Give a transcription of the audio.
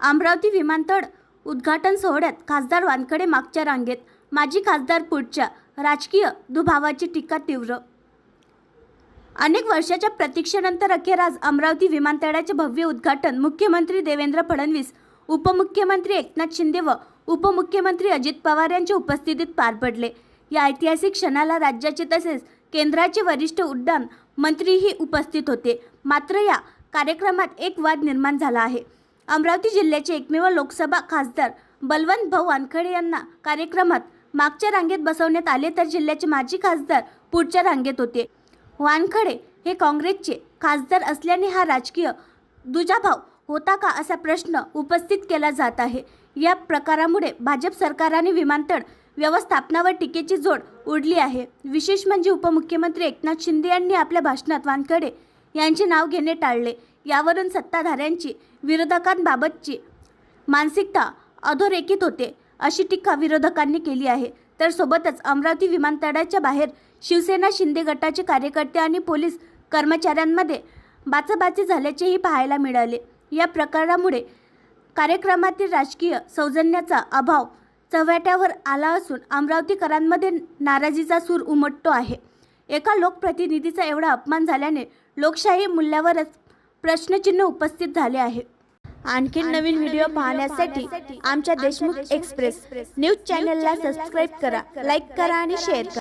अमरावती विमानतळ उद्घाटन सोहळ्यात खासदार वानखडे मागच्या रांगेत, माजी खासदार पुढच्या, राजकीय दुभावाची टीका तीव्र। अनेक वर्षाच्या प्रतीक्षेनंतर अखेर आज अमरावती विमानतळाचे भव्य उद्घाटन मुख्यमंत्री देवेंद्र फडणवीस, उपमुख्यमंत्री एकनाथ शिंदे व उपमुख्यमंत्री अजित पवार यांच्या उपस्थितीत पार पडले। या ऐतिहासिक क्षणाला राज्याचे तसेच केंद्राचे वरिष्ठ उड्डाण मंत्रीही उपस्थित होते। मात्र या कार्यक्रमात एक वाद निर्माण झाला आहे। अमरावती जिल्ह्याचे एकमेव लोकसभा खासदार बलवंत भाऊ वानखडे यांना कार्यक्रमात मागच्या रांगेत बसवण्यात आले, तर जिल्ह्याचे माजी खासदार पुढच्या रांगेत होते। वानखडे हे काँग्रेसचे खासदार असल्याने हा राजकीय दुजाभाव होता का, असा प्रश्न उपस्थित केला जात आहे। या प्रकारामुळे भाजप सरकारने विमानतळ व्यवस्थापनावर टीकेची झोड उडली आहे। विशेष म्हणजे उपमुख्यमंत्री एकनाथ शिंदे यांनी आपल्या भाषणात वानखडे यांचे नाव घेणे टाळले। यावरून सत्ताधाऱ्यांची विरोधकांबाबतची मानसिकता अधोरेखित होते, अशी टीका विरोधकांनी केली आहे। तर सोबतच अमरावती विमानतळाच्या बाहेर शिवसेना शिंदे गटाचे कार्यकर्ते आणि पोलीस कर्मचाऱ्यांमध्ये बाचाबाची झाल्याचेही पाहायला मिळाले। या प्रकारामुळे कार्यक्रमातील राजकीय सौजन्याचा अभाव चव्हाट्यावर आला असून अमरावतीकरांमध्ये नाराजीचा सूर उमटतो आहे। एका लोकप्रतिनिधीचा एवढा अपमान झाल्याने लोकशाही मूल्यावरच प्रश्नचिन्ह उपस्थित झाले आहे। आणखी नवीन व्हिडिओ पाहण्यासाठी आमच्या देशमुख एक्सप्रेस न्यूज चॅनलला सबस्क्राईब करा, लाईक करा आणि शेअर करा।